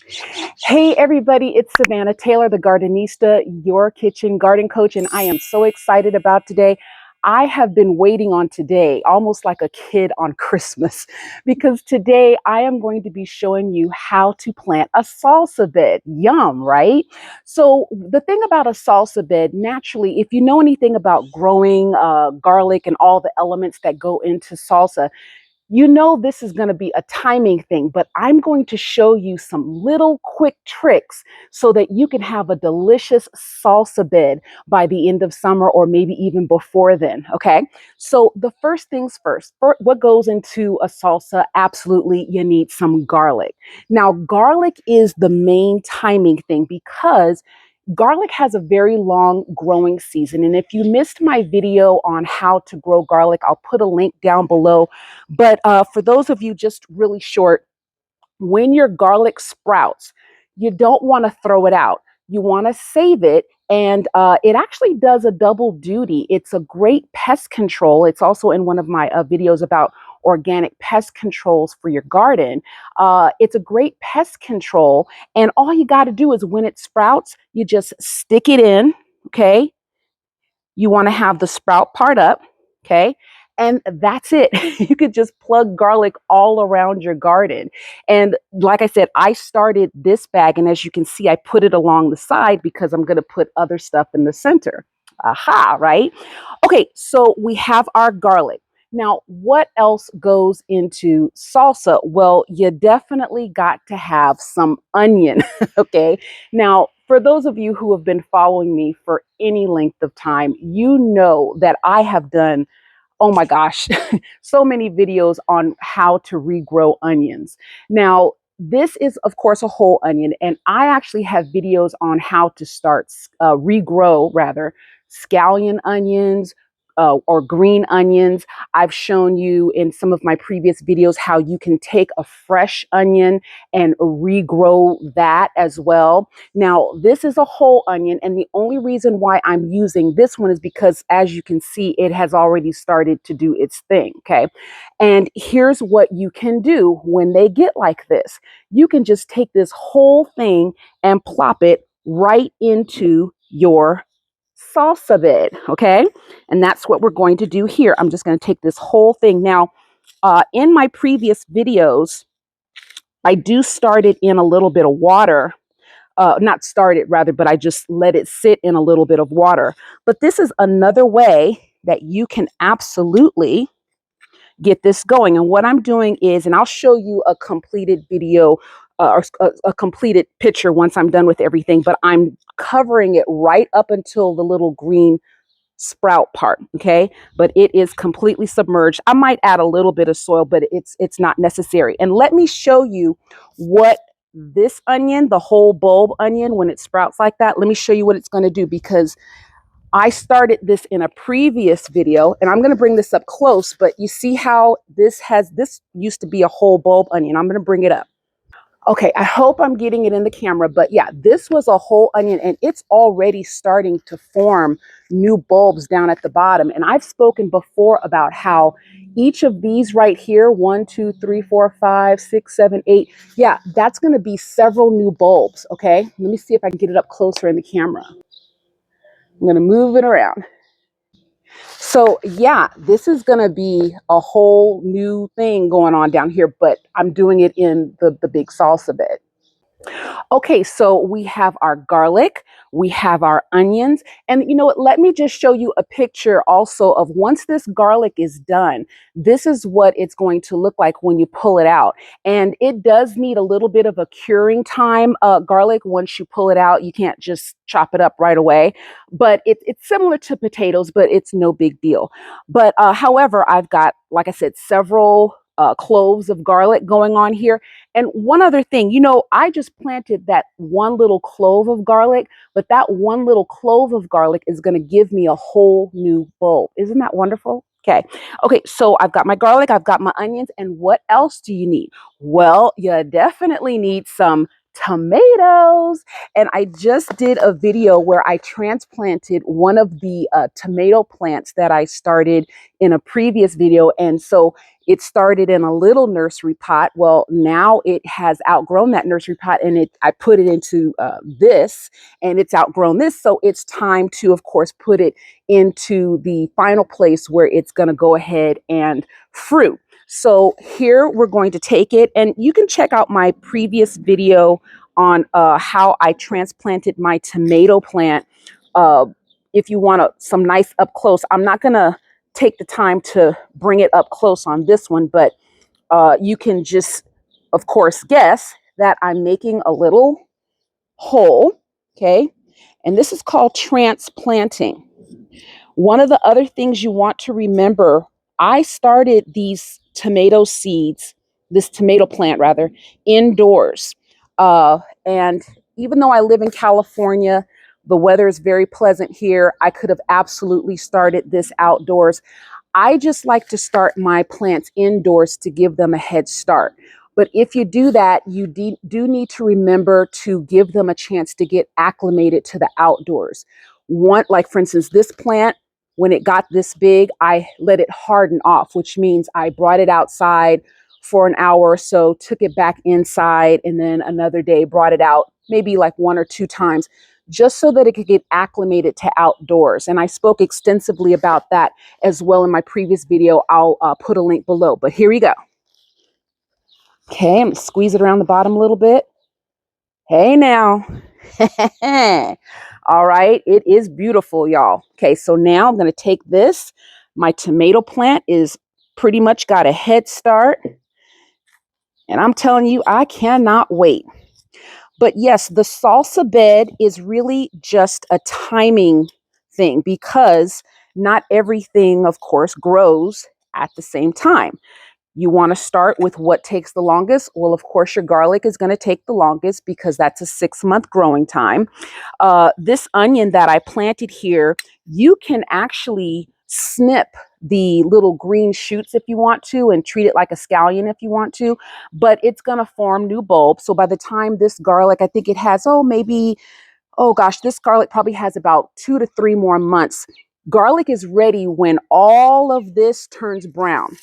Hey everybody, it's Savannah Taylor, the Gardenista, your kitchen garden coach, and I am so excited about today. I have been waiting on today, almost like a kid on Christmas, because today I am going to be showing you how to plant a salsa bed. Yum, right? So the thing about a salsa bed, naturally, if you know anything about growing garlic and all the elements that go into salsa, you know this is going to be a timing thing, but I'm going to show you some little quick tricks so that you can have a delicious salsa bed by the end of summer or maybe even before then. Okay. So, the first things first, what goes into a salsa? Absolutely, you need some garlic. Now, garlic is the main timing thing because garlic has a very long growing season. And if you missed my video on how to grow garlic, I'll put a link down below. But for those of you just really short, when your garlic sprouts, you don't want to throw it out. You want to save it. And it actually does a double duty. It's a great pest control. It's also in one of my videos about organic pest controls for your garden. It's a great pest control. And all you got to do is when it sprouts, you just stick it in. Okay. You want to have the sprout part up, okay? And that's it. You could just plug garlic all around your garden. And like I said, I started this bag, and as you can see, I put it along the side because I'm going to put other stuff in the center. Aha, right? Okay, so we have our garlic. Now, what else goes into salsa? Well, you definitely got to have some onion, okay? Now, for those of you who have been following me for any length of time, you know that I have done, oh my gosh, so many videos on how to regrow onions. Now, this is, of course, a whole onion, and I actually have videos on how to start regrow, rather, scallion onions, or green onions. I've shown you in some of my previous videos how you can take a fresh onion and regrow that as well. Now, this is a whole onion, and the only reason why I'm using this one is because, as you can see, it has already started to do its thing, okay? And here's what you can do when they get like this. You can just take this whole thing and plop it right into your salsa bed, okay? And that's what we're going to do here. I'm just going to take this whole thing. Now, in my previous videos, I do start it in a little bit of water, not start it rather, but I just let it sit in a little bit of water. But this is another way that you can absolutely get this going. And what I'm doing is, and I'll show you a completed video or a completed picture once I'm done with everything, but I'm covering it right up until the little green sprout part, okay? But it is completely submerged. I might add a little bit of soil, but it's not necessary. And let me show you what this onion, the whole bulb onion, when it sprouts like that, let me show you what it's going to do, because I started this in a previous video, and I'm going to bring this up close, but you see how this used to be a whole bulb onion. I'm going to bring it up. Okay, I hope I'm getting it in the camera, but yeah, this was a whole onion, and it's already starting to form new bulbs down at the bottom. And I've spoken before about how each of these right here, 1, 2, 3, 4, 5, 6, 7, 8, yeah, that's going to be several new bulbs. Okay, let me see if I can get it up closer in the camera. I'm going to move it around. So yeah, this is going to be a whole new thing going on down here, but I'm doing it in the big salsa bed. Okay, so we have our garlic, we have our onions, and you know what? Let me just show you a picture also of once this garlic is done. This is what it's going to look like when you pull it out. And it does need a little bit of a curing time, garlic, once you pull it out. You can't just chop it up right away, but it's similar to potatoes, but it's no big deal. But however, I've got, like I said, several cloves of garlic going on here. And one other thing, I just planted that one little clove of garlic, but that one little clove of garlic is going to give me a whole new bulb. Isn't that wonderful? Okay. Okay. So I've got my garlic, I've got my onions, and what else do you need? Well, you definitely need some tomatoes. And I just did a video where I transplanted one of the tomato plants that I started in a previous video. And so It started in a little nursery pot. Well, now it has outgrown that nursery pot, and I put it into this, and it's outgrown this. So it's time to, of course, put it into the final place where it's going to go ahead and fruit. So here we're going to take it, and you can check out my previous video on how I transplanted my tomato plant. Uh, if you want some nice up close, I'm not going to take the time to bring it up close on this one, but you can just, of course, guess that I'm making a little hole, okay? And this is called transplanting. One of the other things you want to remember, I started these tomato seeds, this tomato plant rather, indoors. And even though I live in California, the weather is very pleasant here. I could have absolutely started this outdoors. I just like to start my plants indoors to give them a head start. But if you do that, you do need to remember to give them a chance to get acclimated to the outdoors. One, like for instance, this plant, when it got this big, I let it harden off, which means I brought it outside for an hour or so, took it back inside, and then another day brought it out maybe like 1 or 2 times, just so that it could get acclimated to outdoors. And I spoke extensively about that as well in my previous video. I'll put a link below, but here we go. Okay, I'm gonna squeeze it around the bottom a little bit. Hey now. All right, it is beautiful, y'all. Okay, so now I'm gonna take this. My tomato plant is pretty much got a head start. And I'm telling you, I cannot wait. But yes, the salsa bed is really just a timing thing because not everything, of course, grows at the same time. You want to start with what takes the longest. Well, of course, your garlic is going to take the longest because that's a 6-month growing time. This onion that I planted here, you can actually snip the little green shoots if you want to and treat it like a scallion if you want to, but it's going to form new bulbs. So by the time this garlic, I think it has, this garlic probably has about 2 to 3 more months. Garlic is ready when all of this turns brown.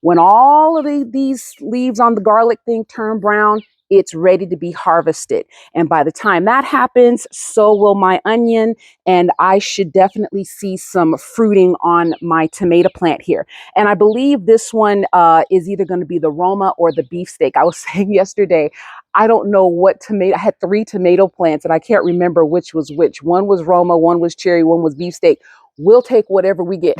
When all of these leaves on the garlic thing turn brown, it's ready to be harvested. And by the time that happens, so will my onion. And I should definitely see some fruiting on my tomato plant here. And I believe this one is either going to be the Roma or the beefsteak. I was saying yesterday, I don't know what tomato. I had 3 tomato plants and I can't remember which was which. One was Roma, one was cherry, one was beefsteak. We'll take whatever we get.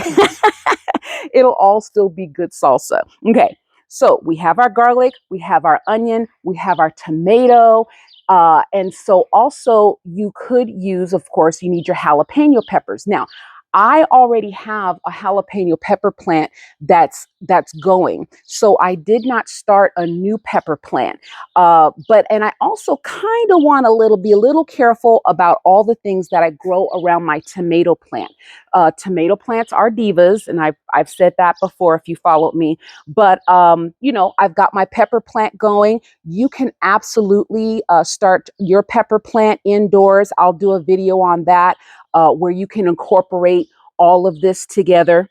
It'll all still be good salsa. Okay, so we have our garlic, we have our onion, we have our tomato. And so also you could use, of course, you need your jalapeno peppers. Now, I already have a jalapeno pepper plant that's going. So I did not start a new pepper plant. And I also kind of want to be a little careful about all the things that I grow around my tomato plant. Tomato plants are divas, and I've said that before if you followed me. But I've got my pepper plant going. You can absolutely start your pepper plant indoors. I'll do a video on that where you can incorporate all of this together.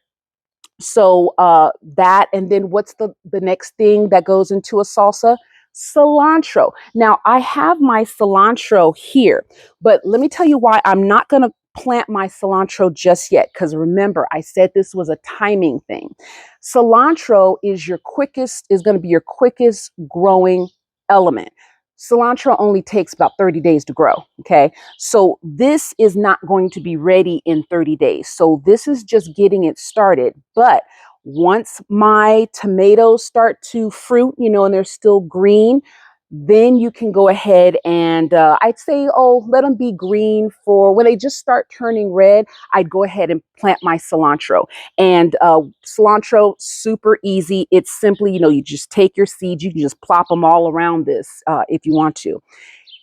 So that, and then what's the next thing that goes into a salsa? Cilantro. Now I have my cilantro here, but let me tell you why I'm not going to plant my cilantro just yet. Because remember, I said this was a timing thing. Cilantro is going to be your quickest growing element. Cilantro only takes about 30 days to grow. Okay. So this is not going to be ready in 30 days. So this is just getting it started. But once my tomatoes start to fruit, and they're still green, then you can go ahead and I'd say, let them be green for when they just start turning red. I'd go ahead and plant my cilantro. And cilantro, super easy. It's simply, you just take your seeds, you can just plop them all around this if you want to.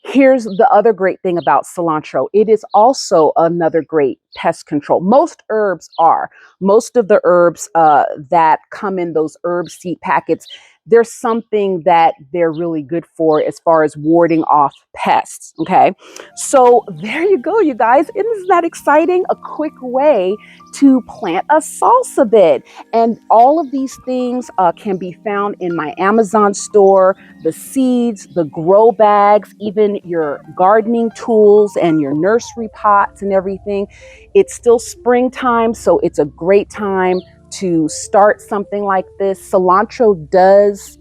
Here's the other great thing about cilantro. It is also another great pest control. Most herbs are. Most of the herbs that come in those herb seed packets, there's something that they're really good for as far as warding off pests. Okay. So there you go, you guys. Isn't that exciting? A quick way to plant a salsa bed. And all of these things can be found in my Amazon store, the seeds, the grow bags, even your gardening tools and your nursery pots and everything. It's still springtime, so it's a great time to start something like this. Cilantro does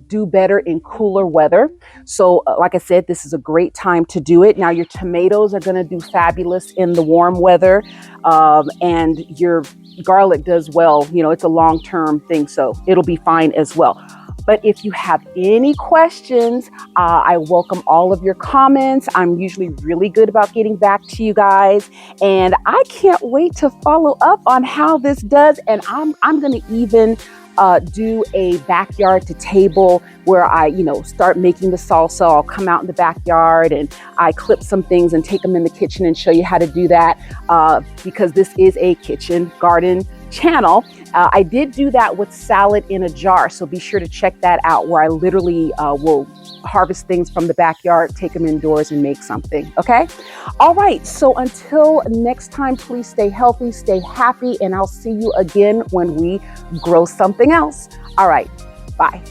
do better in cooler weather. So, like I said, this is a great time to do it. Now, your tomatoes are going to do fabulous in the warm weather, and your garlic does well. You know, it's a long-term thing, so it'll be fine as well. But if you have any questions, I welcome all of your comments. I'm usually really good about getting back to you guys. And I can't wait to follow up on how this does. And I'm going to even do a backyard to table where I, start making the salsa. I'll come out in the backyard and I clip some things and take them in the kitchen and show you how to do that because this is a kitchen garden channel. I did do that with salad in a jar, so be sure to check that out where I literally will harvest things from the backyard, take them indoors and make something, okay? All right, so until next time, please stay healthy, stay happy, and I'll see you again when we grow something else. All right, bye.